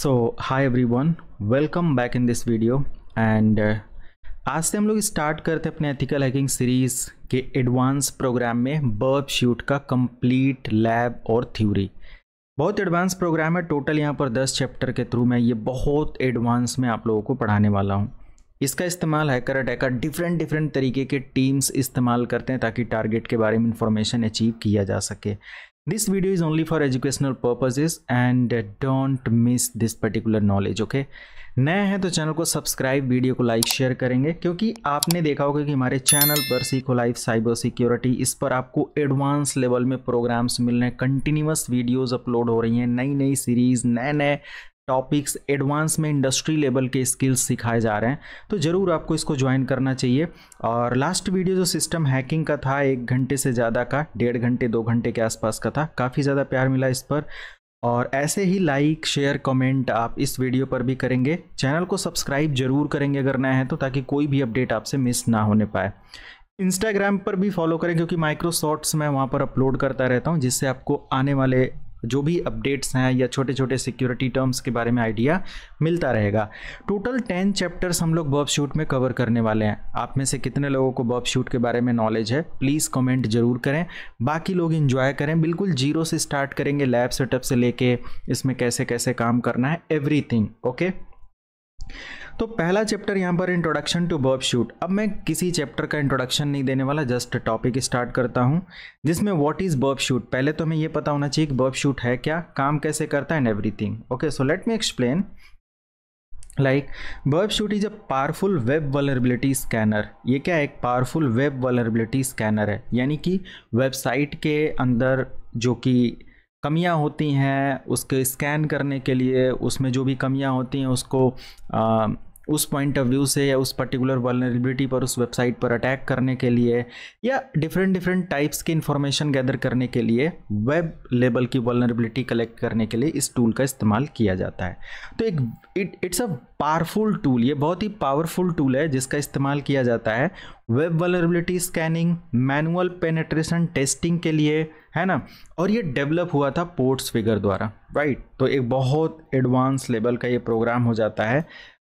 So hi everyone, welcome back in this video and आज से हम लोग स्टार्ट करते हैं अपने एथिकल हैकिंग सीरीज़ के एडवांस प्रोग्राम में बर्ब शूट का कंप्लीट लैब और थ्योरी। बहुत एडवांस प्रोग्राम है। टोटल यहाँ पर 10 चैप्टर के थ्रू मैं ये बहुत एडवांस में आप लोगों को पढ़ाने वाला हूँ। इसका इस्तेमाल हैकर अटैकर डिफरेंट तरीके के टीम्स इस्तेमाल करते हैं ताकि टारगेट के बारे में इंफॉर्मेशन अचीव किया जा सके। This video is only for educational purposes and don't miss this particular knowledge, okay? नए हैं तो चैनल को सब्सक्राइब, वीडियो को लाइक शेयर करेंगे क्योंकि आपने देखा होगा कि हमारे चैनल पर सीखो लाइफ साइबर सिक्योरिटी, इस पर आपको एडवांस लेवल में प्रोग्राम्स मिल रहे हैं। कंटिन्यूअस वीडियोस अपलोड हो रही हैं, नई सीरीज़, नए टॉपिक्स, एडवांस में इंडस्ट्री लेवल के स्किल्स सिखाए जा रहे हैं। तो ज़रूर आपको इसको ज्वाइन करना चाहिए। और लास्ट वीडियो जो सिस्टम हैकिंग का था 1 घंटे से ज़्यादा का, 1.5 घंटे 2 घंटे के आसपास का था, काफ़ी ज़्यादा प्यार मिला इस पर। और ऐसे ही लाइक शेयर कमेंट आप इस वीडियो पर भी करेंगे। चैनल को सब्सक्राइब जरूर करेंगे अगर नए हैं तो, ताकि कोई भी अपडेट आपसे मिस ना होने पाए। इंस्टाग्राम पर भी फॉलो करें क्योंकि माइक्रो शॉर्ट्स मैं वहाँ पर अपलोड करता रहता हूँ, जिससे आपको आने वाले जो भी अपडेट्स हैं या छोटे छोटे सिक्योरिटी टर्म्स के बारे में आइडिया मिलता रहेगा। टोटल 10 चैप्टर्स हम लोग बर्ब शूट में कवर करने वाले हैं। आप में से कितने लोगों को बर्ब शूट के बारे में नॉलेज है, प्लीज़ कमेंट जरूर करें। बाकी लोग एंजॉय करें। बिल्कुल जीरो से स्टार्ट करेंगे, लैब सेटअप से लेके इसमें कैसे कैसे काम करना है, एवरीथिंग, ओके। तो पहला चैप्टर यहाँ पर इंट्रोडक्शन टू बर्ब शूट। अब मैं किसी चैप्टर का इंट्रोडक्शन नहीं देने वाला, जस्ट टॉपिक स्टार्ट करता हूँ जिसमें व्हाट इज बर्ब शूट। पहले तो हमें ये पता होना चाहिए कि बर्ब शूट है क्या, काम कैसे करता है and everything, okay. So let me explain. Like Burp Suite is a powerful web vulnerability scanner. ये क्या है? एक पावरफुल वेब वल्नरेबिलिटी स्कैनर है, यानी कि वेबसाइट के अंदर जो कि कमियां होती हैं उसके स्कैन करने के लिए, उसमें जो भी कमियां होती हैं उसको उस पॉइंट ऑफ व्यू से या उस पर्टिकुलर वल्नरेबिलिटी पर, उस वेबसाइट पर अटैक करने के लिए या डिफरेंट टाइप्स की इंफॉर्मेशन गैदर करने के लिए, वेब लेवल की वल्नरेबिलिटी कलेक्ट करने के लिए इस टूल का इस्तेमाल किया जाता है। तो इट्स अ पावरफुल टूल। ये बहुत ही पावरफुल टूल है जिसका इस्तेमाल किया जाता है web vulnerability scanning, manual penetration testing के लिए, है ना। और ये डेवलप हुआ था पोर्ट्सफिगर द्वारा, राइट। तो एक बहुत एडवांस लेवल का ये प्रोग्राम हो जाता है।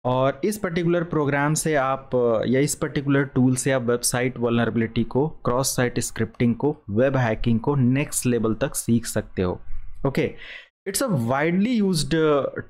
और इस पर्टिकुलर प्रोग्राम से आप या इस पर्टिकुलर टूल से आप वेबसाइट वल्नरेबिलिटी को, क्रॉस साइट स्क्रिप्टिंग को, वेब हैकिंग को नेक्स्ट लेवल तक सीख सकते हो, okay. It's a widely used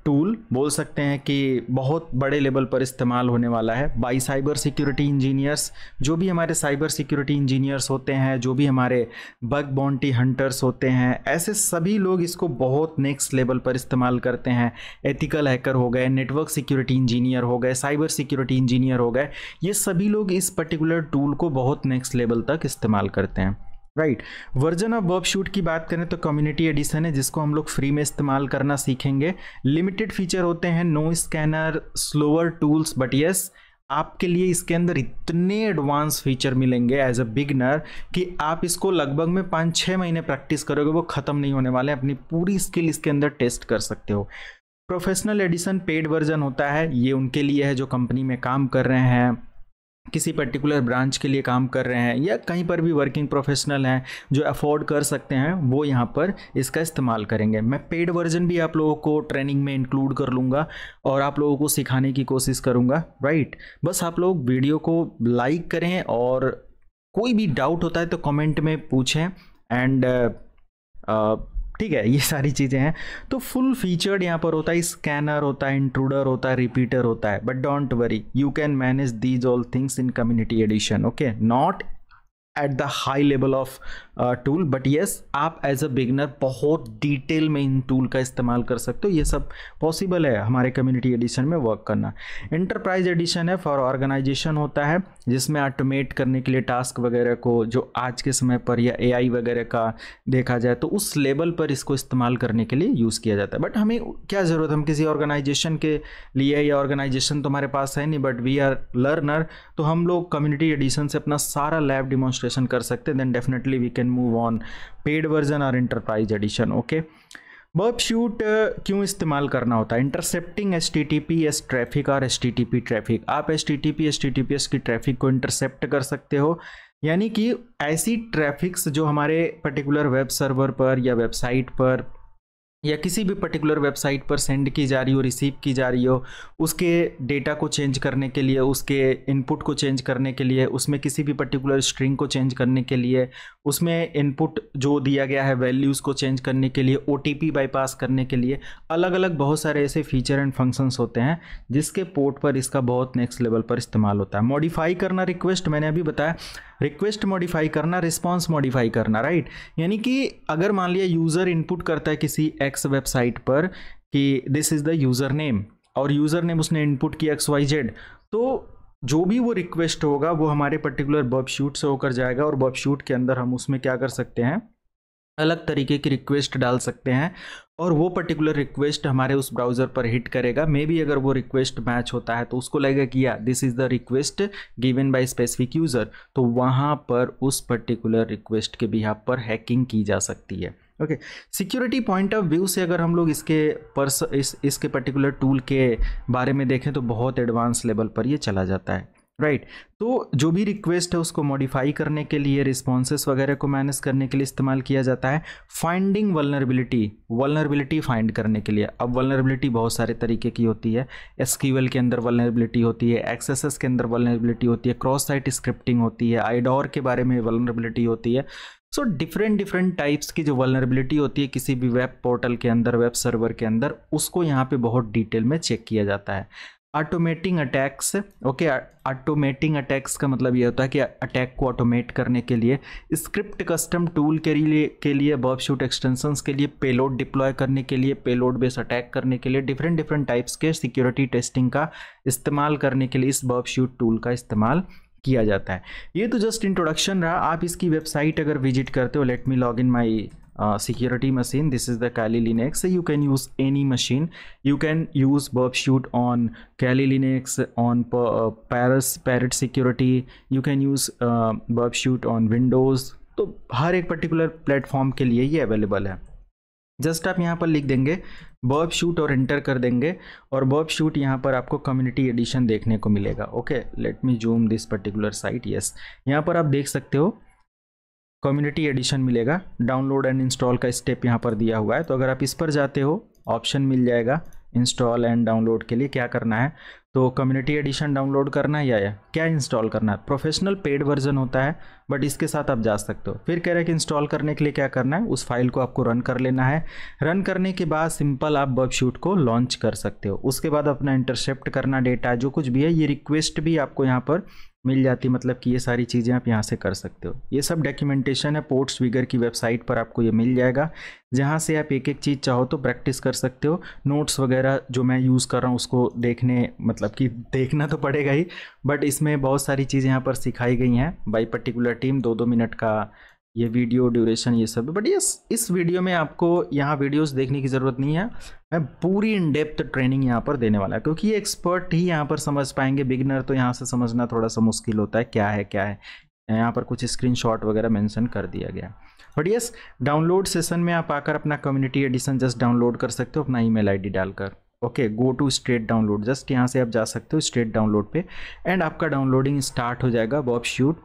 tool, बोल सकते हैं कि बहुत बड़े लेवल पर इस्तेमाल होने वाला है बाई साइबर सिक्योरिटी इंजीनियर्स। जो भी हमारे साइबर सिक्योरिटी इंजीनियर्स होते हैं, जो भी हमारे बग बाउंटी हंटर्स होते हैं, ऐसे सभी लोग इसको बहुत नेक्स्ट लेवल पर इस्तेमाल करते हैं। एथिकल हैकर हो गए, नेटवर्क सिक्योरिटी इंजीनियर हो गए, साइबर सिक्योरिटी इंजीनियर हो गए, ये सभी लोग इस पर्टिकुलर टूल को बहुत नेक्स्ट लेवल तक इस्तेमाल करते हैं, right. Version of Burp Suite की बात करें तो कम्युनिटी एडिशन है, जिसको हम लोग फ्री में इस्तेमाल करना सीखेंगे। लिमिटेड फीचर होते हैं, no scanner, slower tools, but yes आपके लिए इसके अंदर इतने एडवांस फीचर मिलेंगे एज अ बिगनर कि आप इसको लगभग में 5-6 महीने प्रैक्टिस करोगे, वो ख़त्म नहीं होने वाले। अपनी पूरी स्किल इसके अंदर टेस्ट कर सकते हो। प्रोफेशनल एडिशन पेड वर्जन होता है, ये उनके लिए है जो कंपनी में काम कर रहे हैं, किसी पर्टिकुलर ब्रांच के लिए काम कर रहे हैं, या कहीं पर भी वर्किंग प्रोफेशनल हैं जो अफोर्ड कर सकते हैं, वो यहाँ पर इसका इस्तेमाल करेंगे। मैं पेड वर्जन भी आप लोगों को ट्रेनिंग में इंक्लूड कर लूँगा और आप लोगों को सिखाने की कोशिश करूँगा, राइट। बस आप लोग वीडियो को लाइक करें और कोई भी डाउट होता है तो कमेंट में पूछें एंड ठीक है, ये सारी चीज़ें हैं। तो फुल फीचर्ड यहाँ पर होता है, स्कैनर होता है, इंट्रूडर होता है, रिपीटर होता है, but don't worry, you can manage these all things in community addition, okay. Not at the high level of tool, but yes आप एज अ बिगनर बहुत डिटेल में इन टूल का इस्तेमाल कर सकते हो। ये सब पॉसिबल है हमारे कम्युनिटी एडिशन में वर्क करना। एंटरप्राइज एडिशन है, फॉर ऑर्गेनाइजेशन होता है, जिसमें ऑटोमेट करने के लिए टास्क वगैरह को, जो आज के समय पर या एआई वगैरह का देखा जाए तो उस लेवल पर इसको इस्तेमाल करने के लिए यूज़ किया जाता है। बट हमें क्या ज़रूरत, हम किसी ऑर्गेनाइजेशन के लिए, या ऑर्गेनाइजेशन तो हमारे पास है नहीं, बट वी आर लर्नर, तो हम लोग कम्युनिटी एडिशन से अपना सारा लैब डिमॉन्स्ट्रेशन कर सकते हैं। Then definitely we can move on paid version और enterprise edition, okay. Burp Suite क्यों इस्तेमाल करना होता है? इंटरसेप्टिंग HTTPS ट्रैफिक और HTTP ट्रैफिक। आप HTTPS की ट्रैफिक को इंटरसेप्ट कर सकते हो, यानी कि ऐसी ट्रैफिक्स जो हमारे पर्टिकुलर वेब सर्वर पर या वेबसाइट पर या किसी भी पर्टिकुलर वेबसाइट पर सेंड की जा रही हो, रिसीव की जा रही हो, उसके डेटा को चेंज करने के लिए, उसके इनपुट को चेंज करने के लिए, उसमें किसी भी पर्टिकुलर स्ट्रिंग को चेंज करने के लिए, उसमें इनपुट जो दिया गया है वैल्यूज़ को चेंज करने के लिए, OTP बाईपास करने के लिए, अलग अलग बहुत सारे ऐसे फीचर एंड फंक्शंस होते हैं जिसके पोर्ट पर इसका बहुत नेक्स्ट लेवल पर इस्तेमाल होता है। मॉडिफाई करना रिक्वेस्ट, मैंने अभी बताया, रिक्वेस्ट मॉडिफाई करना, रिस्पॉन्स मॉडिफाई करना, राइट। यानी कि अगर मान लिया यूज़र इनपुट करता है किसी एक्स वेबसाइट पर कि this is the user name, और यूज़र नेम उसने इनपुट किया XYZ, तो जो भी वो रिक्वेस्ट होगा वो हमारे पर्टिकुलर बर्ब शूट से होकर जाएगा, और बर्ब शूट के अंदर हम उसमें क्या कर सकते हैं, अलग तरीके की रिक्वेस्ट डाल सकते हैं, और वो पर्टिकुलर रिक्वेस्ट हमारे उस ब्राउज़र पर हिट करेगा। मे बी अगर वो रिक्वेस्ट मैच होता है तो उसको लगेगा कि या this is the request given by specific user, तो वहाँ पर उस पर्टिकुलर रिक्वेस्ट के बिहाफ पर हैकिंग की जा सकती है। Okay, security point of view से अगर हम लोग इसके पर्टिकुलर टूल के बारे में देखें तो बहुत एडवांस लेवल पर ये चला जाता है, राइट। तो जो भी रिक्वेस्ट है उसको मॉडिफाई करने के लिए, रिस्पॉन्सेस वगैरह को मैनेज करने के लिए इस्तेमाल किया जाता है। फाइंडिंग वल्नरेबिलिटी फाइंड करने के लिए, अब वल्नरेबिलिटी बहुत सारे तरीके की होती है। SQL के अंदर वल्नरेबिलिटी होती है, XSS के अंदर वल्नरेबिलिटी होती है, क्रॉस साइट स्क्रिप्टिंग होती है, IDOR के बारे में वल्नरेबिलिटी होती है। सो डिफरेंट टाइप्स की जो वल्नरेबिलिटी होती है किसी भी वेब पोर्टल के अंदर, वेब सर्वर के अंदर, उसको यहाँ पे बहुत डिटेल में चेक किया जाता है। Automating attacks, okay, automating attacks का मतलब ये होता है कि अटैक को ऑटोमेट करने के लिए, स्क्रिप्ट कस्टम टूल के लिए बर्ब शूट एक्सटेंशंस के लिए, पेलोड डिप्लॉय करने के लिए, पेलोड बेस अटैक करने के लिए, डिफरेंट टाइप्स के सिक्योरिटी टेस्टिंग का इस्तेमाल करने के लिए इस बर्ब शूट टूल का इस्तेमाल किया जाता है। ये तो जस्ट इंट्रोडक्शन रहा। आप इसकी वेबसाइट अगर विजिट करते हो, let me log in my security machine. This is the Kali Linux. You can use any machine. You can use burp shoot on Kali Linux, on Parrot security. You can use burp shoot on Windows. तो हर एक particular platform के लिए ये available है। Just आप यहाँ पर लिख देंगे बर्ब शूट और एंटर कर देंगे, और बर्ब शूट यहाँ पर आपको कम्युनिटी एडिशन देखने को मिलेगा। Okay, let me zoom this particular site. Yes, यहाँ पर आप देख सकते हो कम्युनिटी एडिशन मिलेगा। डाउनलोड एंड इंस्टॉल का स्टेप यहाँ पर दिया हुआ है, तो अगर आप इस पर जाते हो ऑप्शन मिल जाएगा इंस्टॉल एंड डाउनलोड के लिए। क्या करना है, तो कम्युनिटी एडिशन डाउनलोड करना है या क्या इंस्टॉल करना है। प्रोफेशनल पेड वर्जन होता है, बट इसके साथ आप जा सकते हो। फिर कह रहे हैं कि इंस्टॉल करने के लिए क्या करना है, उस फाइल को आपको रन कर लेना है। रन करने के बाद सिंपल आप बर्ब शूट को लॉन्च कर सकते हो। उसके बाद अपना इंटरसेप्ट करना डेटा, जो कुछ भी है, ये रिक्वेस्ट भी आपको यहाँ पर मिल जाती है, मतलब कि ये सारी चीज़ें आप यहाँ से कर सकते हो। ये सब डॉक्यूमेंटेशन है, पोर्ट्सविगर की वेबसाइट पर आपको ये मिल जाएगा, जहाँ से आप एक एक चीज़ चाहो तो प्रैक्टिस कर सकते हो। नोट्स वगैरह जो मैं यूज़ कर रहा हूँ उसको देखने, मतलब कि देखना तो पड़ेगा ही, बट इसमें बहुत सारी चीज़ें यहाँ पर सिखाई गई हैं बाई पर्टिकुलर टीम। 2-2 मिनट का ये वीडियो ड्यूरेशन ये सब, बट इस वीडियो में आपको यहाँ वीडियोस देखने की ज़रूरत नहीं है। मैं पूरी इन डेप्थ ट्रेनिंग यहाँ पर देने वाला है, क्योंकि ये एक्सपर्ट ही यहाँ पर समझ पाएंगे। बिगिनर तो यहाँ से समझना थोड़ा सा मुश्किल होता है, क्या है। यहाँ पर कुछ स्क्रीनशॉट वगैरह मेंशन कर दिया गया। बट यस, डाउनलोड सेशन में आप आकर अपना कम्युनिटी एडिशन जस्ट डाउनलोड कर सकते हो अपना ईमेल आईडी डालकर। Okay, go to straight download, just यहाँ से आप जा सकते हो स्ट्रेट डाउनलोड पे, एंड आपका डाउनलोडिंग स्टार्ट हो जाएगा। बर्ब शूट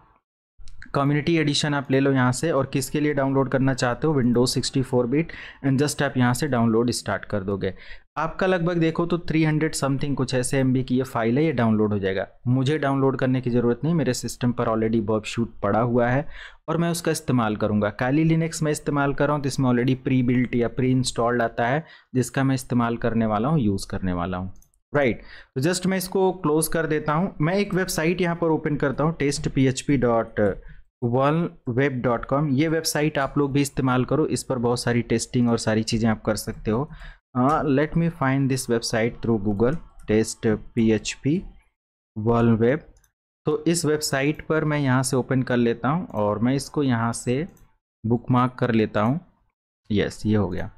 कम्युनिटी एडिशन आप ले लो यहाँ से, और किसके लिए डाउनलोड करना चाहते हो, विंडोज 64 बिट, एंड जस्ट आप यहाँ से डाउनलोड स्टार्ट कर दोगे। आपका लगभग देखो तो 300 समथिंग कुछ ऐसे MB की ये फाइल है, ये डाउनलोड हो जाएगा। मुझे डाउनलोड करने की ज़रूरत नहीं, मेरे सिस्टम पर ऑलरेडी बर्ब शूट पड़ा हुआ है और मैं उसका इस्तेमाल करूँगा। काली लिनक्स मैं इस्तेमाल कर रहा हूँ, तो इसमें ऑलरेडी प्री बिल्ट या प्री इंस्टॉल्ड आता है, जिसका मैं इस्तेमाल करने वाला हूँ, यूज़ करने वाला हूँ, राइट। तो जस्ट मैं इसको क्लोज कर देता हूँ। मैं एक वेबसाइट यहाँ पर ओपन करता हूँ, testphp.vulnweb.com। ये वेबसाइट आप लोग भी इस्तेमाल करो, इस पर बहुत सारी टेस्टिंग और सारी चीज़ें आप कर सकते हो। Let me find this website through Google, testphp vulnweb। तो इस वेबसाइट पर मैं यहाँ से ओपन कर लेता हूँ और मैं इसको यहाँ से बुकमार्क कर लेता हूँ। यस, ये हो गया।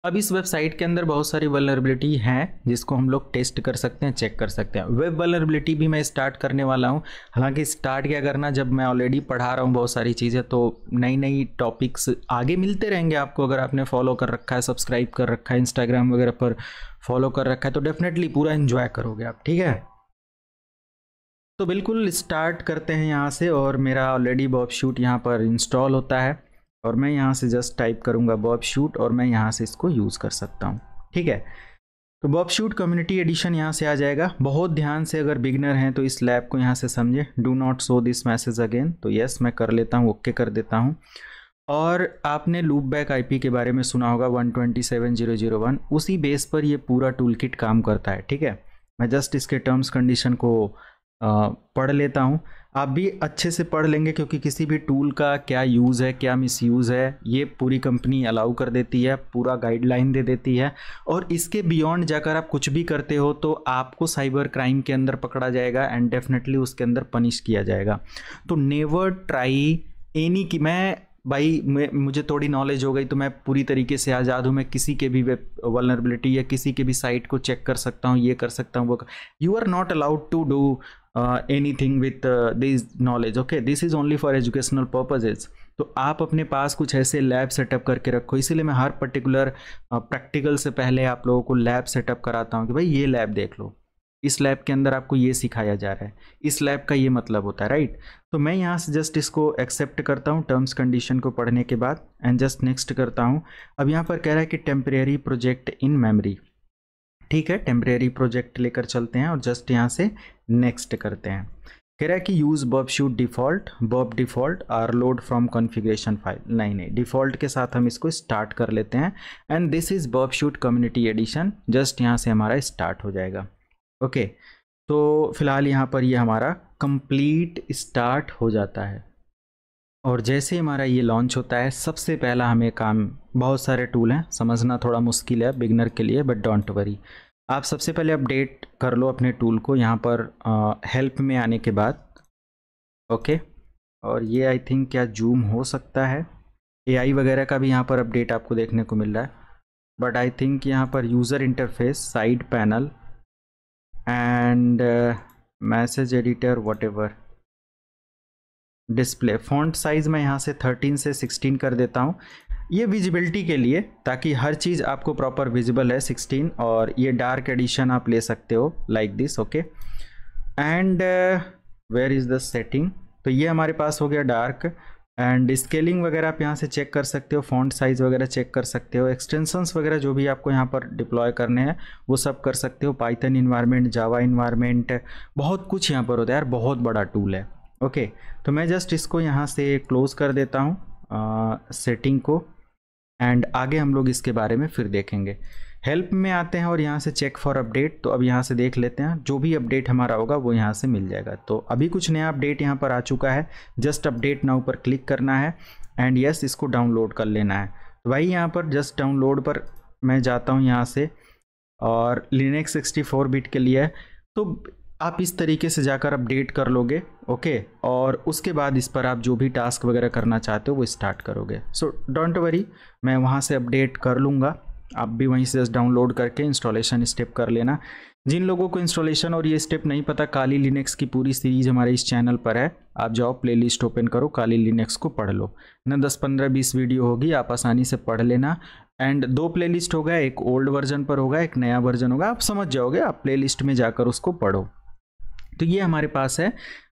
अब इस वेबसाइट के अंदर बहुत सारी वल्नरेबिलिटी हैं जिसको हम लोग टेस्ट कर सकते हैं, चेक कर सकते हैं। वेब वल्नरेबिलिटी भी मैं स्टार्ट करने वाला हूं। हालांकि स्टार्ट क्या करना, जब मैं ऑलरेडी पढ़ा रहा हूं बहुत सारी चीज़ें, तो नई नई टॉपिक्स आगे मिलते रहेंगे आपको। अगर आपने फॉलो कर रखा है, सब्सक्राइब कर रखा है, इंस्टाग्राम वगैरह पर फॉलो कर रखा है, तो डेफिनेटली पूरा इन्जॉय करोगे आप, ठीक है। तो बिल्कुल स्टार्ट करते हैं यहाँ से, और मेरा ऑलरेडी बर्ब शूट यहाँ पर इंस्टॉल होता है। और मैं यहाँ से जस्ट टाइप करूँगा बर्ब शूट और मैं यहाँ से इसको यूज़ कर सकता हूँ। ठीक है, तो बर्ब शूट कम्युनिटी एडिशन यहाँ से आ जाएगा। बहुत ध्यान से अगर बिगनर हैं तो इस लैब को यहाँ से समझे, do not show this message again, तो यस मैं कर लेता हूँ, ओके कर देता हूँ। और आपने लूप बैक आईपी के बारे में सुना होगा 127.0.0.1, उसी बेस पर ये पूरा टूल किट काम करता है। ठीक है, मैं जस्ट इसके टर्म्स कंडीशन को पढ़ लेता हूँ। आप भी अच्छे से पढ़ लेंगे क्योंकि किसी भी टूल का क्या यूज़ है क्या मिसयूज़ है ये पूरी कंपनी अलाउ कर देती है, पूरा गाइडलाइन दे देती है। और इसके बियॉन्ड जाकर आप कुछ भी करते हो तो आपको साइबर क्राइम के अंदर पकड़ा जाएगा एंड डेफिनेटली उसके अंदर पनिश किया जाएगा। तो नेवर ट्राई एनी की, मैं भाई मुझे थोड़ी नॉलेज हो गई तो मैं पूरी तरीके से आज़ाद हूँ, मैं किसी के भी वल्नरेबिलिटी या किसी के भी साइट को चेक कर सकता हूँ, ये कर सकता हूँ वो। You are not allowed to do anything with this knowledge, okay, this is only for educational purposes. तो आप अपने पास कुछ ऐसे लैब सेटअप करके रखो, इसीलिए मैं हर पर्टिकुलर प्रैक्टिकल से पहले आप लोगों को लैब सेटअप कराता हूँ कि भाई ये लैब देख लो, इस लैब के अंदर आपको ये सिखाया जा रहा है, इस लैब का ये मतलब होता है, राइट। तो मैं यहाँ से जस्ट इसको एक्सेप्ट करता हूँ टर्म्स कंडीशन को पढ़ने के बाद एंड जस्ट नेक्स्ट करता हूँ। अब यहाँ पर कह रहा है कि टेम्परेरी प्रोजेक्ट इन मेमोरी, ठीक है, टेम्परेरी प्रोजेक्ट लेकर चलते हैं और जस्ट यहाँ से नेक्स्ट करते हैं। कह रहा है कि use Burp Suite default, Burp default are load from configuration file. नहीं, डिफ़ॉल्ट के साथ हम इसको स्टार्ट कर लेते हैं and this is Burp Suite community edition, just यहाँ से हमारा स्टार्ट हो जाएगा। ओके, तो फिलहाल यहाँ पर ये हमारा कंप्लीट स्टार्ट हो जाता है। और जैसे हमारा ये लॉन्च होता है सबसे पहला हमें काम, बहुत सारे टूल हैं, समझना थोड़ा मुश्किल है बिगनर के लिए, बट डोंट वरी, आप सबसे पहले अपडेट कर लो अपने टूल को यहाँ पर हेल्प में आने के बाद। ओके, और ये आई थिंक क्या जूम हो सकता है, एआई वगैरह का भी यहाँ पर अपडेट आपको देखने को मिल रहा है, बट आई थिंक यहाँ पर user interface, side panel and message editor, whatever, display, font size मैं यहाँ से 13 से 16 कर देता हूँ, ये विजिबिलिटी के लिए, ताकि हर चीज़ आपको प्रॉपर विजिबल है 16। और ये डार्क एडिशन आप ले सकते हो like this, okay. And where is the setting, तो ये हमारे पास हो गया डार्क। एंड स्केलिंग वगैरह आप यहाँ से चेक कर सकते हो, फॉन्ट साइज़ वगैरह चेक कर सकते हो, एक्सटेंशंस वगैरह जो भी आपको यहाँ पर डिप्लॉय करने हैं वो सब कर सकते हो, पाइथन इन्वायरमेंट, जावा इन्वायरमेंट, बहुत कुछ यहाँ पर होता है यार, बहुत बड़ा टूल है। ओके, तो मैं जस्ट इसको यहाँ से क्लोज कर देता हूँ सेटिंग को एंड आगे हम लोग इसके बारे में फिर देखेंगे। हेल्प में आते हैं और यहाँ से चेक फॉर अपडेट, तो अब यहाँ से देख लेते हैं, जो भी अपडेट हमारा होगा वो यहाँ से मिल जाएगा। तो अभी कुछ नया अपडेट यहाँ पर आ चुका है, जस्ट अपडेट नाउ पर क्लिक करना है एंड यस इसको डाउनलोड कर लेना है। तो भाई यहाँ पर जस्ट डाउनलोड पर मैं जाता हूँ यहाँ से, और लिनक्स 64 बिट के लिए है, तो आप इस तरीके से जाकर अपडेट कर लोगे, ओके। और उसके बाद इस पर आप जो भी टास्क वगैरह करना चाहते हो वो स्टार्ट करोगे। सो डोंट वरी, मैं वहाँ से अपडेट कर लूँगा, आप भी वहीं से डाउनलोड करके इंस्टॉलेशन स्टेप कर लेना। जिन लोगों को इंस्टॉलेशन और ये स्टेप नहीं पता, काली लिनक्स की पूरी सीरीज़ हमारे इस चैनल पर है, आप जाओ प्लेलिस्ट ओपन करो, काली लिनक्स को पढ़ लो ना, 10 15 20 वीडियो होगी, आप आसानी से पढ़ लेना। एंड 2 प्लेलिस्ट होगा, एक ओल्ड वर्जन पर होगा, एक नया वर्जन होगा, आप समझ जाओगे, आप प्लेलिस्ट में जाकर उसको पढ़ो। तो ये हमारे पास है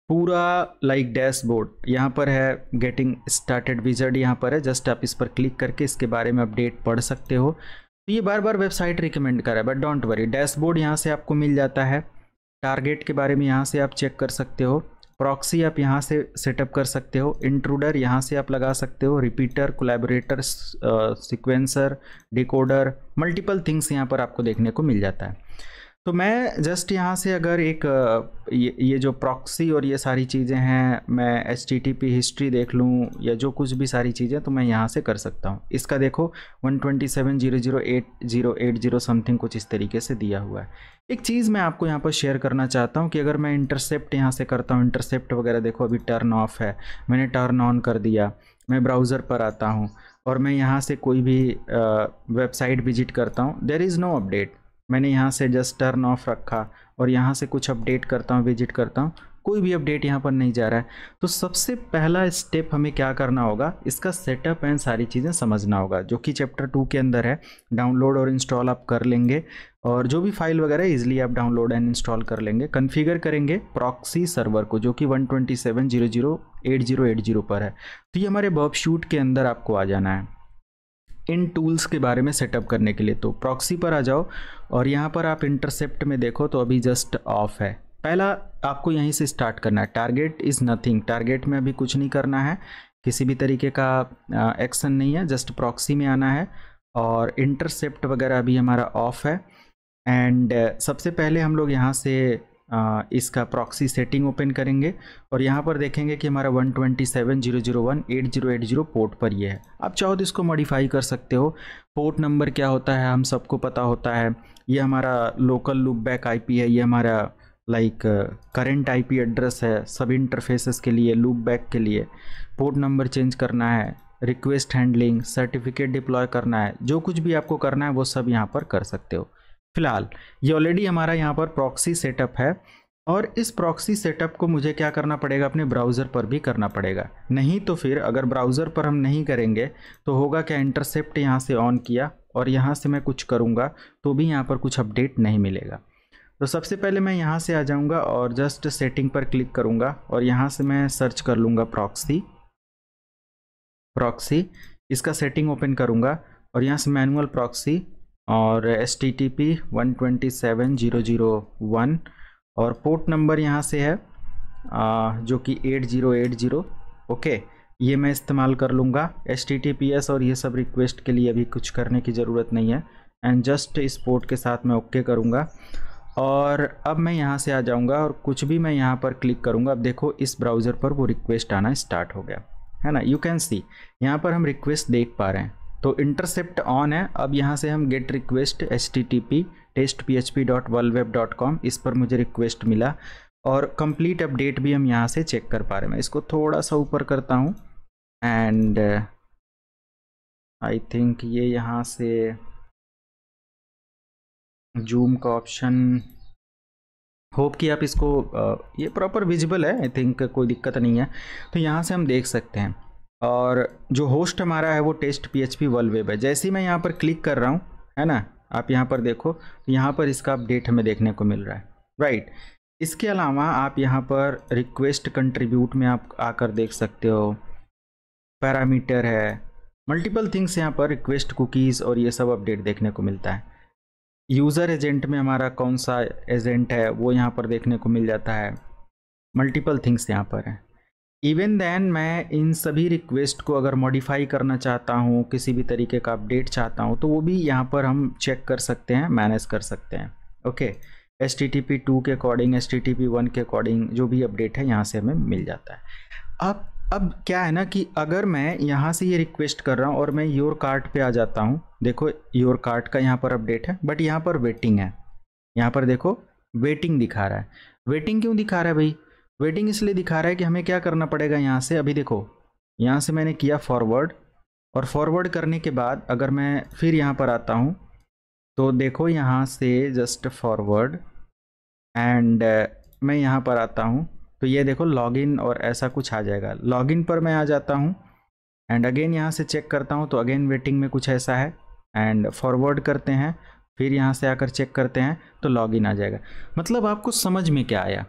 पूरा लाइक डैशबोर्ड, यहाँ पर है गेटिंग स्टार्टेड विज़ार्ड, यहाँ पर है, जस्ट आप इस पर क्लिक करके इसके बारे में अपडेट पढ़ सकते हो। तो ये बार बार वेबसाइट रिकमेंड कर रहा है, बट डोंट वरी, डैशबोर्ड यहाँ से आपको मिल जाता है, टारगेट के बारे में यहाँ से आप चेक कर सकते हो, प्रॉक्सी आप यहाँ से सेटअप कर सकते हो, इंट्रूडर यहाँ से आप लगा सकते हो, repeater, collaborator, sequencer, decoder, multiple things यहाँ पर आपको देखने को मिल जाता है। तो मैं जस्ट यहाँ से अगर एक ये जो प्रॉक्सी और ये सारी चीज़ें हैं, मैं HTTP हिस्ट्री देख लूँ या जो कुछ भी सारी चीज़ें, तो मैं यहाँ से कर सकता हूँ। इसका देखो 127.0.0.80 समथिंग कुछ इस तरीके से दिया हुआ है। एक चीज़ मैं आपको यहाँ पर शेयर करना चाहता हूँ कि अगर मैं इंटरसेप्ट यहाँ से करता हूँ, इंटरसेप्ट वगैरह देखो अभी टर्न ऑफ है, मैंने टर्न ऑन कर दिया, मैं ब्राउज़र पर आता हूँ और मैं यहाँ से कोई भी वेबसाइट विजिट करता हूँ, देयर इज़ नो अपडेट, मैंने यहाँ से जस्ट टर्न ऑफ रखा और यहाँ से कुछ अपडेट करता हूँ, विजिट करता हूँ, कोई भी अपडेट यहाँ पर नहीं जा रहा है। तो सबसे पहला स्टेप हमें क्या करना होगा, इसका सेटअप एंड सारी चीज़ें समझना होगा, जो कि चैप्टर 2 के अंदर है। डाउनलोड और इंस्टॉल आप कर लेंगे और जो भी फाइल वगैरह इजीली आप डाउनलोड एंड इंस्टॉल कर लेंगे। कॉन्फ़िगर करेंगे प्रॉक्सी सर्वर को जो कि 127.00.80.80 पर है। तो ये हमारे बर्ब शूट के अंदर आपको आ जाना है इन टूल्स के बारे में सेटअप करने के लिए। तो प्रॉक्सी पर आ जाओ और यहाँ पर आप इंटरसेप्ट में देखो तो अभी जस्ट ऑफ है। पहला आपको यहीं से स्टार्ट करना है। टारगेट इज़ नथिंग, टारगेट में अभी कुछ नहीं करना है, किसी भी तरीके का एक्शन नहीं है, जस्ट प्रॉक्सी में आना है। और इंटरसेप्ट वगैरह अभी हमारा ऑफ है। एंड सबसे पहले हम लोग यहाँ से इसका प्रॉक्सी सेटिंग ओपन करेंगे और यहाँ पर देखेंगे कि हमारा 127.001.80.80 पोर्ट पर ये है। आप चाहो तो इसको मॉडिफाई कर सकते हो। पोर्ट नंबर क्या होता है हम सबको पता होता है, ये हमारा लोकल लूप बैक आईपी है, ये हमारा लाइक करंट आईपी एड्रेस है सब इंटरफेसेस के लिए, लूप बैक के लिए। पोर्ट नंबर चेंज करना है, रिक्वेस्ट हैंडलिंग, सर्टिफिकेट डिप्लॉय करना है, जो कुछ भी आपको करना है वो सब यहाँ पर कर सकते हो। फिलहाल ये ऑलरेडी हमारा यहाँ पर प्रॉक्सी सेटअप है और इस प्रॉक्सी सेटअप को मुझे क्या करना पड़ेगा, अपने ब्राउज़र पर भी करना पड़ेगा। नहीं तो फिर अगर ब्राउज़र पर हम नहीं करेंगे तो होगा क्या, इंटरसेप्ट यहाँ से ऑन किया और यहाँ से मैं कुछ करूँगा तो भी यहाँ पर कुछ अपडेट नहीं मिलेगा। तो सबसे पहले मैं यहाँ से आ जाऊँगा और जस्ट सेटिंग पर क्लिक करूँगा और यहाँ से मैं सर्च कर लूँगा प्रॉक्सी, इसका सेटिंग ओपन करूँगा और यहाँ से मैनुअल प्रॉक्सी और HTTP 127.0.0.1 और पोर्ट नंबर यहाँ से है जो कि 8080। ओके, ये मैं इस्तेमाल कर लूँगा। HTTPS और ये सब रिक्वेस्ट के लिए अभी कुछ करने की ज़रूरत नहीं है। एंड जस्ट इस पोर्ट के साथ मैं ओके करूँगा और अब मैं यहाँ से आ जाऊँगा और कुछ भी मैं यहाँ पर क्लिक करूँगा। अब देखो इस ब्राउज़र पर वो रिक्वेस्ट आना स्टार्ट हो गया है ना। यू कैन सी यहाँ पर हम रिक्वेस्ट देख पा रहे हैं। तो इंटरसेप्ट ऑन है। अब यहाँ से हम गेट रिक्वेस्ट HTTP testphp.vulweb.com, इस पर मुझे रिक्वेस्ट मिला और कंप्लीट अपडेट भी हम यहाँ से चेक कर पा रहे हैं। मैं इसको थोड़ा सा ऊपर करता हूँ एंड आई थिंक ये यहाँ से जूम का ऑप्शन, होप कि आप इसको ये प्रॉपर विजिबल है, आई थिंक कोई दिक्कत नहीं है। तो यहाँ से हम देख सकते हैं और जो होस्ट हमारा है वो TestPHP vulweb है। जैसे ही मैं यहाँ पर क्लिक कर रहा हूँ है ना, आप यहाँ पर देखो तो यहाँ पर इसका अपडेट हमें देखने को मिल रहा है, राइट। इसके अलावा आप यहाँ पर रिक्वेस्ट कंट्रीब्यूट में आप आकर देख सकते हो, पैरामीटर है, मल्टीपल थिंग्स यहाँ पर, रिक्वेस्ट कुकीज़ और ये सब अपडेट देखने को मिलता है। यूज़र एजेंट में हमारा कौन सा एजेंट है वो यहाँ पर देखने को मिल जाता है, मल्टीपल थिंग्स यहाँ पर है। इवन देन मैं इन सभी रिक्वेस्ट को अगर मॉडिफाई करना चाहता हूँ, किसी भी तरीके का अपडेट चाहता हूँ तो वो भी यहाँ पर हम चेक कर सकते हैं, मैनेज कर सकते हैं। ओके, HTTP 2 के अकॉर्डिंग, HTTP 1 के अकॉर्डिंग जो भी अपडेट है यहाँ से हमें मिल जाता है। अब क्या है ना कि अगर मैं यहाँ से ये रिक्वेस्ट कर रहा हूँ और मैं योर कार्ट पे आ जाता हूँ, देखो योर कार्ट का यहाँ पर अपडेट है बट यहाँ पर वेटिंग है। यहाँ पर देखो वेटिंग दिखा रहा है। वेटिंग क्यों दिखा रहा है भाई? वेटिंग इसलिए दिखा रहा है कि हमें क्या करना पड़ेगा यहाँ से। अभी देखो यहाँ से मैंने किया फॉरवर्ड और फॉरवर्ड करने के बाद अगर मैं फिर यहाँ पर आता हूँ तो देखो यहाँ से जस्ट फॉरवर्ड एंड मैं यहाँ पर आता हूँ तो ये देखो लॉगिन और ऐसा कुछ आ जाएगा। लॉगिन पर मैं आ जाता हूँ एंड अगेन यहाँ से चेक करता हूँ तो अगेन वेटिंग में कुछ ऐसा है एंड फॉरवर्ड करते हैं, फिर यहाँ से आकर चेक करते हैं तो लॉगिन आ जाएगा। मतलब आपको समझ में क्या आया?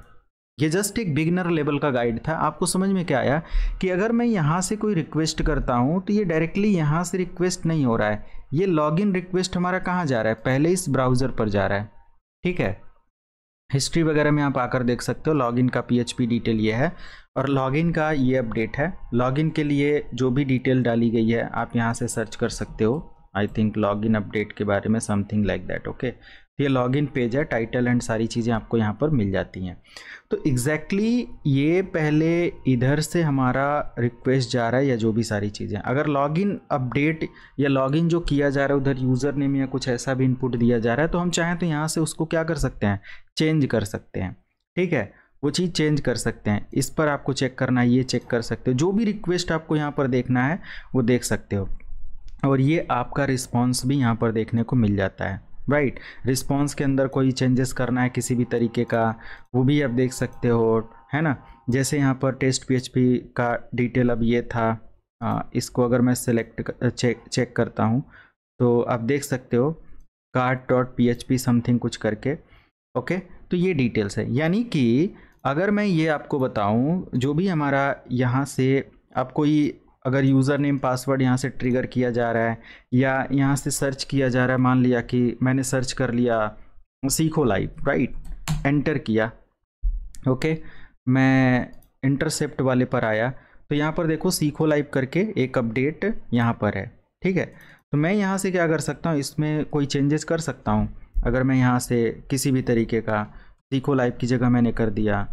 ये जस्ट एक बिगिनर लेवल का गाइड था। आपको समझ में क्या आया कि अगर मैं यहाँ से कोई रिक्वेस्ट करता हूँ तो ये डायरेक्टली यहाँ से रिक्वेस्ट नहीं हो रहा है, ये लॉगिन रिक्वेस्ट हमारा कहाँ जा रहा है, पहले इस ब्राउज़र पर जा रहा है। ठीक है, हिस्ट्री वगैरह में आप आकर देख सकते हो। लॉगिन का PHP डिटेल ये है और लॉगिन का ये अपडेट है। लॉगिन के लिए जो भी डिटेल डाली गई है आप यहाँ से सर्च कर सकते हो, आई थिंक लॉगिन अपडेट के बारे में, समथिंग लाइक दैट। ओके, ये लॉगिन पेज है, टाइटल एंड सारी चीज़ें आपको यहाँ पर मिल जाती हैं। तो एग्जैक्टली ये पहले इधर से हमारा रिक्वेस्ट जा रहा है या जो भी सारी चीज़ें, अगर लॉगिन अपडेट या लॉगिन जो किया जा रहा है उधर यूज़र नेम या कुछ ऐसा भी इनपुट दिया जा रहा है तो हम चाहें तो यहाँ से उसको क्या कर सकते हैं, चेंज कर सकते हैं। ठीक है, वो चीज़ चेंज कर सकते हैं। इस पर आपको चेक करना है, ये चेक कर सकते हो, जो भी रिक्वेस्ट आपको यहाँ पर देखना है वो देख सकते हो। और ये आपका रिस्पॉन्स भी यहाँ पर देखने को मिल जाता है, राइट। रिस्पॉन्स के अंदर कोई चेंजेस करना है किसी भी तरीके का वो भी आप देख सकते हो, है ना। जैसे यहाँ पर TestPHP का डिटेल अब ये था, इसको अगर मैं सेलेक्ट चेक करता हूँ तो आप देख सकते हो cart.php समथिंग कुछ करके। ओके, तो ये डिटेल्स है। यानी कि अगर मैं ये आपको बताऊं, जो भी हमारा यहाँ से अब कोई अगर यूज़र नेम पासवर्ड यहाँ से ट्रिगर किया जा रहा है या यहाँ से सर्च किया जा रहा है, मान लिया कि मैंने सर्च कर लिया सीखो लाइव, राइट, एंटर किया। ओके, मैं इंटरसेप्ट वाले पर आया तो यहाँ पर देखो सीखो लाइव करके एक अपडेट यहाँ पर है। ठीक है, तो मैं यहाँ से क्या कर सकता हूँ, इसमें कोई चेंजेस कर सकता हूँ। अगर मैं यहाँ से किसी भी तरीके का सीखो लाइव की जगह मैंने कर दिया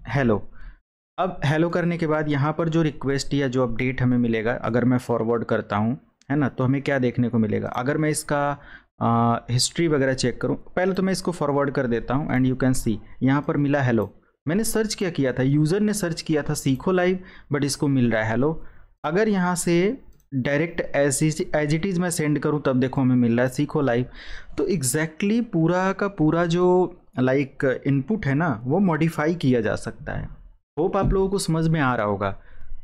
हेलो। अब हेलो करने के बाद यहाँ पर जो रिक्वेस्ट या जो अपडेट हमें मिलेगा, अगर मैं फॉरवर्ड करता हूँ, है ना, तो हमें क्या देखने को मिलेगा। अगर मैं इसका हिस्ट्री वगैरह चेक करूँ, पहले तो मैं इसको फॉरवर्ड कर देता हूँ एंड यू कैन सी यहाँ पर मिला हेलो। मैंने सर्च क्या किया था, यूज़र ने सर्च किया था सीखो लाइव, बट इसको मिल रहा है हेलो। अगर यहाँ से डायरेक्ट एज इट इज़ मैं सेंड करूँ तब देखो हमें मिल रहा है सीखो लाइव। तो एग्जैक्टली पूरा का पूरा जो लाइक इनपुट है ना, वो मॉडिफाई किया जा सकता है। होप आप लोगों को समझ में आ रहा होगा।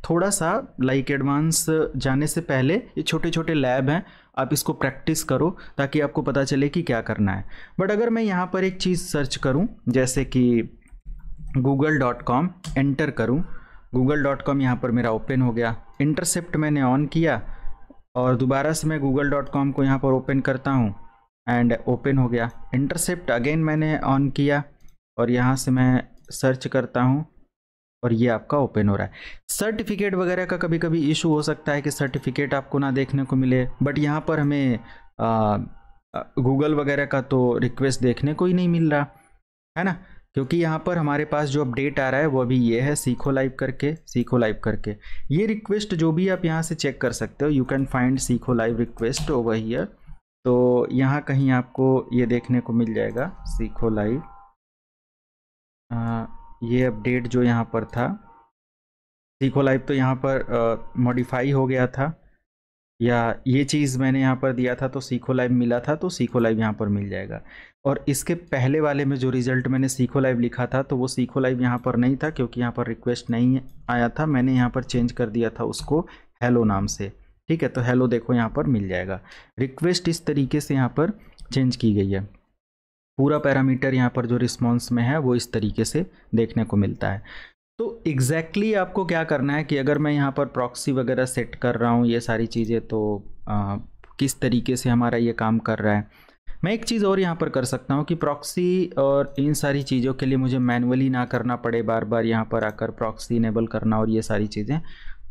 थोड़ा सा लाइक एडवांस जाने से पहले ये छोटे छोटे लैब हैं, आप इसको प्रैक्टिस करो ताकि आपको पता चले कि क्या करना है। बट अगर मैं यहाँ पर एक चीज़ सर्च करूँ, जैसे कि google.com एंटर करूँ, google.com यहाँ पर मेरा ओपन हो गया। इंटरसेप्ट मैंने ऑन किया और दोबारा से मैं google.com को यहाँ पर ओपन करता हूँ एंड ओपन हो गया। इंटरसेप्ट अगेन मैंने ऑन किया और यहाँ से मैं सर्च करता हूँ और ये आपका ओपन हो रहा है। सर्टिफिकेट वगैरह का कभी कभी इशू हो सकता है कि सर्टिफिकेट आपको ना देखने को मिले, बट यहाँ पर हमें गूगल वगैरह का तो रिक्वेस्ट देखने को ही नहीं मिल रहा है ना, क्योंकि यहाँ पर हमारे पास जो अपडेट आ रहा है वो भी ये है सीखो लाइव करके, सीखो लाइव करके। ये रिक्वेस्ट जो भी आप यहाँ से चेक कर सकते हो, यू कैन फाइंड सीखो लाइव रिक्वेस्ट ओवर हियर। तो यहाँ कहीं आपको ये देखने को मिल जाएगा सीखो लाइव, ये अपडेट जो यहाँ पर था सीखो लाइव, तो यहाँ पर मॉडिफाई हो गया था, या ये चीज़ मैंने यहाँ पर दिया था तो सीखो लाइव मिला था, तो सीखो लाइव यहाँ पर मिल जाएगा। और इसके पहले वाले में जो रिज़ल्ट मैंने सीखो लाइव लिखा था तो वो सीखो लाइव यहाँ पर नहीं था, क्योंकि यहाँ पर रिक्वेस्ट नहीं आया था। मैंने यहाँ पर चेंज कर दिया था उसको हेलो नाम से। ठीक है, तो हेलो देखो यहाँ पर मिल जाएगा। रिक्वेस्ट इस तरीके से यहाँ पर चेंज की गई है। पूरा पैरामीटर यहाँ पर जो रिस्पॉन्स में है वो इस तरीके से देखने को मिलता है। तो एग्जैक्टली आपको क्या करना है कि अगर मैं यहाँ पर प्रॉक्सी वगैरह सेट कर रहा हूँ ये सारी चीज़ें, तो किस तरीके से हमारा ये काम कर रहा है। मैं एक चीज़ और यहाँ पर कर सकता हूँ कि प्रॉक्सी और इन सारी चीज़ों के लिए मुझे मैनुअली ना करना पड़े, बार बार यहाँ पर आकर प्रॉक्सी इनेबल करना और ये सारी चीज़ें।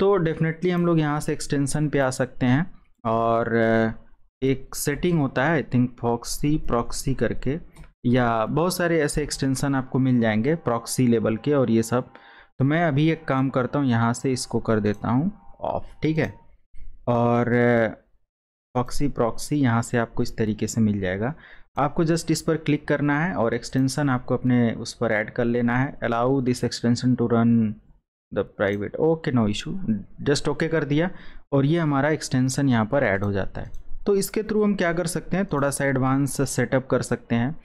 तो डेफिनेटली हम लोग यहाँ से एक्सटेंशन पे आ सकते हैं और एक सेटिंग होता है आई थिंक प्रॉक्सी करके, या बहुत सारे ऐसे एक्सटेंशन आपको मिल जाएंगे प्रॉक्सी लेवल के और ये सब। तो मैं अभी एक काम करता हूँ, यहाँ से इसको कर देता हूँ ऑफ। ठीक है, और प्रॉक्सी यहाँ से आपको इस तरीके से मिल जाएगा। आपको जस्ट इस पर क्लिक करना है और एक्सटेंशन आपको अपने उस पर ऐड कर लेना है। Allow this extension to run the private, okay no issue, just okay कर दिया और ये हमारा एक्सटेंशन यहाँ पर ऐड हो जाता है। तो इसके थ्रू हम क्या कर सकते हैं, थोड़ा सा एडवांस सेटअप कर सकते हैं।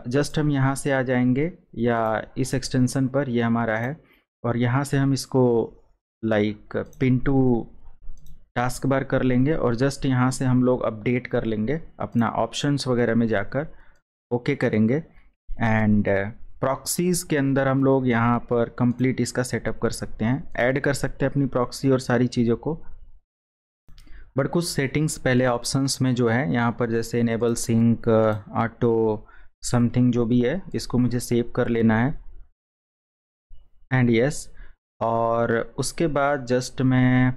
जस्ट हम यहाँ से आ जाएंगे या इस एक्सटेंशन पर, ये हमारा है, और यहाँ से हम इसको like pin to taskbar कर लेंगे और जस्ट यहाँ से हम लोग अपडेट कर लेंगे अपना ऑप्शंस वगैरह में जाकर ओके करेंगे। एंड प्रॉक्सीज़ के अंदर हम लोग यहाँ पर कंप्लीट इसका सेटअप कर सकते हैं, ऐड कर सकते हैं अपनी प्रॉक्सी और सारी चीज़ों को। बट कुछ सेटिंग्स पहले ऑप्शंस में जो है यहाँ पर, जैसे इनेबल सिंक ऑटो समथिंग जो भी है, इसको मुझे सेव कर लेना है एंड यस। और उसके बाद जस्ट मैं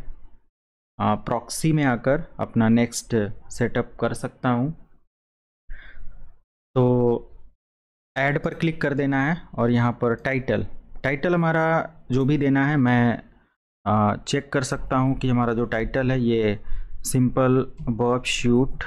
प्रॉक्सी में आकर अपना नेक्स्ट सेटअप कर सकता हूँ। तो ऐड पर क्लिक कर देना है और यहाँ पर टाइटल हमारा जो भी देना है, मैं चेक कर सकता हूँ कि हमारा जो टाइटल है ये सिंपल बर्ब शूट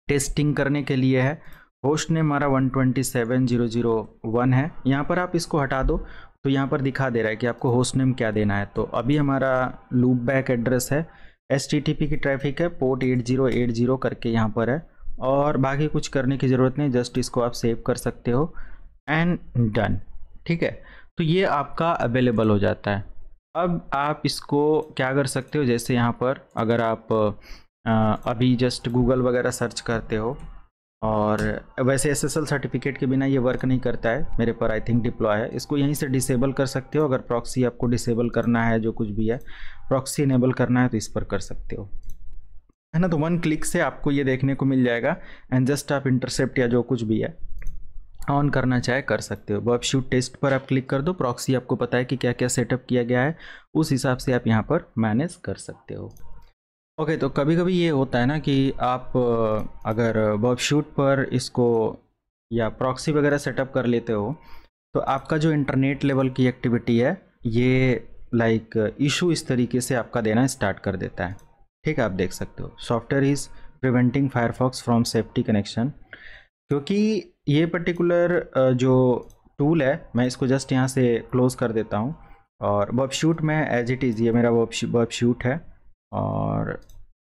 टेस्टिंग करने के लिए है। होस्ट नेम हमारा 127.0.0.1 है। यहाँ पर आप इसको हटा दो तो यहाँ पर दिखा दे रहा है कि आपको होस्ट नेम क्या देना है। तो अभी हमारा लूप बैक एड्रेस है, HTTP की ट्रैफिक है, पोर्ट 8080 करके यहाँ पर है, और बाकी कुछ करने की ज़रूरत नहीं, जस्ट इसको आप सेव कर सकते हो एंड डन। ठीक है, तो ये आपका अवेलेबल हो जाता है। अब आप इसको क्या कर सकते हो, जैसे यहाँ पर अगर आप अभी जस्ट गूगल वगैरह सर्च करते हो, और वैसे SSL सर्टिफिकेट के बिना ये वर्क नहीं करता है, मेरे पर आई थिंक डिप्लॉय है। इसको यहीं से डिसेबल कर सकते हो, अगर प्रॉक्सी आपको डिसेबल करना है, जो कुछ भी है प्रॉक्सी इनेबल करना है तो इस पर कर सकते हो, है ना। तो 1 क्लिक से आपको ये देखने को मिल जाएगा, एंड जस्ट आप इंटरसेप्ट या जो कुछ भी है ऑन करना चाहे कर सकते हो। बर्ब शूट टेस्ट पर आप क्लिक कर दो, प्रॉक्सी आपको पता है कि क्या क्या सेटअप किया गया है, उस हिसाब से आप यहाँ पर मैनेज कर सकते हो। ओके, तो कभी कभी ये होता है ना कि आप अगर बर्ब शूट पर इसको या प्रॉक्सी वगैरह सेटअप कर लेते हो, तो आपका जो इंटरनेट लेवल की एक्टिविटी है ये लाइक इशू इस तरीके से आपका देना स्टार्ट कर देता है। ठीक है, आप देख सकते हो software is preventing Firefox from safety connection, क्योंकि ये पर्टिकुलर जो टूल है, मैं इसको जस्ट यहाँ से क्लोज़ कर देता हूँ, और बर्ब शूट में एज इट इज़ ये मेरा बर्ब शूट है, और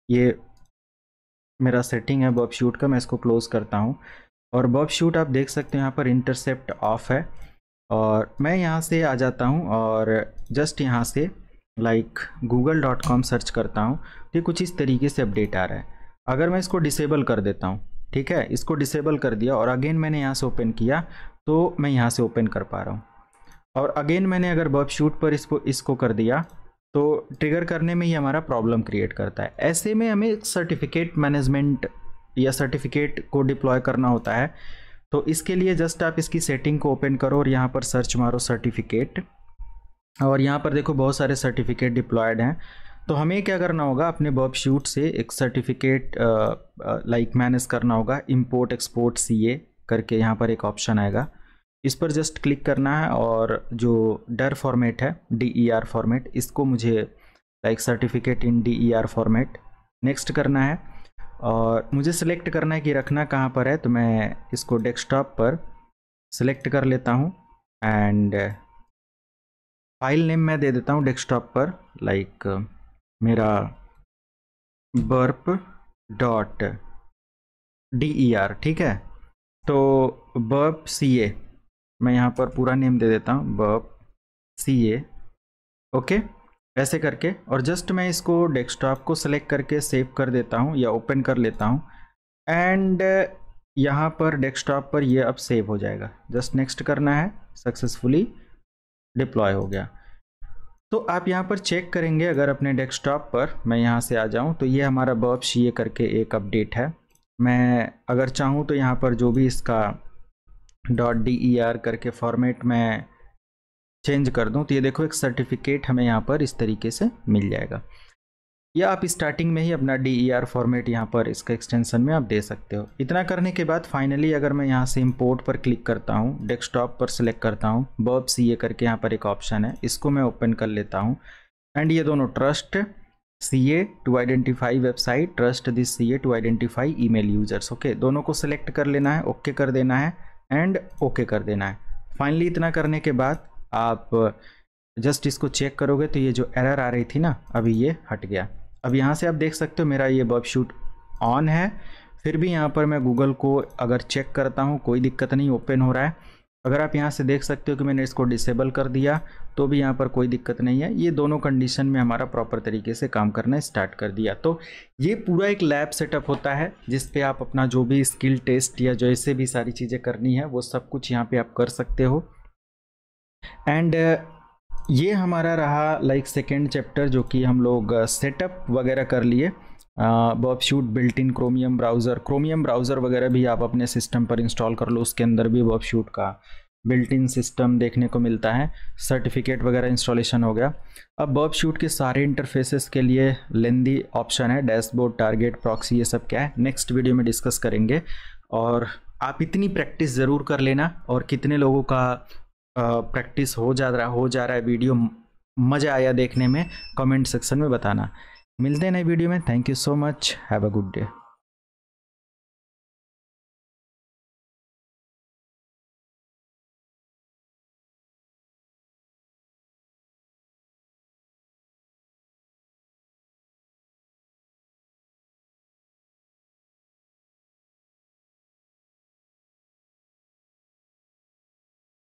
ये मेरा सेटिंग है बर्ब शूट का, मैं इसको क्लोज़ करता हूँ। और बर्ब शूट आप देख सकते हैं यहाँ पर इंटरसेप्ट ऑफ है, और मैं यहाँ से आ जाता हूँ और जस्ट यहाँ से लाइक google.com सर्च करता हूँ, तो ये कुछ इस तरीके से अपडेट आ रहा है। अगर मैं इसको डिसेबल कर देता हूँ, ठीक है, इसको डिसेबल कर दिया और अगेन मैंने यहाँ से ओपन किया, तो मैं यहाँ से ओपन कर पा रहा हूँ। और अगेन मैंने अगर बर्ब शूट पर इसको कर दिया, तो ट्रिगर करने में ही हमारा प्रॉब्लम क्रिएट करता है। ऐसे में हमें सर्टिफिकेट मैनेजमेंट या सर्टिफिकेट को डिप्लॉय करना होता है। तो इसके लिए जस्ट आप इसकी सेटिंग को ओपन करो और यहाँ पर सर्च मारो सर्टिफिकेट, और यहाँ पर देखो बहुत सारे सर्टिफिकेट डिप्लॉयड हैं। तो हमें क्या करना होगा, अपने बर्ब शूट से एक सर्टिफिकेट लाइक मैनेज करना होगा। इंपोर्ट एक्सपोर्ट CA करके यहाँ पर एक ऑप्शन आएगा, इस पर जस्ट क्लिक करना है, और जो डर फॉर्मेट है DER फॉर्मेट, इसको मुझे like certificate in DER format next करना है, और मुझे सिलेक्ट करना है कि रखना कहाँ पर है। तो मैं इसको डेस्कटॉप पर सिलेक्ट कर लेता हूँ, एंड फाइल नेम मैं दे देता हूँ डेस्कटॉप पर लाइक मेरा burp.der, ठीक है। तो burp CA मैं यहाँ पर पूरा नेम दे देता हूँ, burp CA, ओके, ऐसे करके, और जस्ट मैं इसको डेस्कटॉप को सिलेक्ट करके सेव कर देता हूँ या ओपन कर लेता हूँ, एंड यहाँ पर डेस्कटॉप पर ये अब सेव हो जाएगा। जस्ट नेक्स्ट करना है, सक्सेसफुली डिप्लॉय हो गया। तो आप यहाँ पर चेक करेंगे, अगर अपने डेस्कटॉप पर मैं यहाँ से आ जाऊँ, तो ये हमारा burp CA करके एक अपडेट है। मैं अगर चाहूँ तो यहाँ पर जो भी इसका .der करके फॉर्मेट में चेंज कर दूं, तो ये देखो एक सर्टिफिकेट हमें यहाँ पर इस तरीके से मिल जाएगा। या आप स्टार्टिंग में ही अपना DER फॉर्मेट यहाँ पर इसका एक्सटेंशन में आप दे सकते हो। इतना करने के बाद फाइनली अगर मैं यहाँ से इंपोर्ट पर क्लिक करता हूँ, डेस्कटॉप पर सिलेक्ट करता हूँ, burp CA करके यहाँ पर एक ऑप्शन है, इसको मैं ओपन कर लेता हूँ, एंड ये दोनों trust CA to identify website, trust this CA to identify email users, okay, दोनों को सिलेक्ट कर लेना है, ओके कर देना है, एंड ओके कर देना है। फाइनली इतना करने के बाद आप जस्ट इसको चेक करोगे, तो ये जो एरर आ रही थी ना, अभी ये हट गया। अब यहाँ से आप देख सकते हो मेरा ये बर्ब शूट ऑन है, फिर भी यहाँ पर मैं गूगल को अगर चेक करता हूँ कोई दिक्कत नहीं, ओपन हो रहा है। अगर आप यहाँ से देख सकते हो कि मैंने इसको डिसेबल कर दिया, तो भी यहाँ पर कोई दिक्कत नहीं है। ये दोनों कंडीशन में हमारा प्रॉपर तरीके से काम करना स्टार्ट कर दिया। तो ये पूरा एक लैब सेटअप होता है, जिस पे आप अपना जो भी स्किल टेस्ट या जैसे भी सारी चीज़ें करनी है वो सब कुछ यहाँ पे आप कर सकते हो। एंड ये हमारा रहा लाइक सेकेंड चैप्टर, जो कि हम लोग सेटअप वगैरह कर लिए। Burp Suite built in Chromium browser वगैरह भी आप अपने सिस्टम पर इंस्टॉल कर लो, उसके अंदर भी बर्ब शूट का बिल्ट इन सिस्टम देखने को मिलता है। सर्टिफिकेट वगैरह इंस्टॉलेशन हो गया। अब बर्ब शूट के सारे इंटरफेसेस के लिए लेंदी ऑप्शन है, डैशबोर्ड, टारगेट, प्रॉक्सी, ये सब क्या है नेक्स्ट वीडियो में डिस्कस करेंगे। और आप इतनी प्रैक्टिस ज़रूर कर लेना, और कितने लोगों का प्रैक्टिस हो जा रहा है, वीडियो मज़ा आया देखने में, कमेंट सेक्शन में बताना। मिलते हैं नए वीडियो में। Thank you so much, have a good day.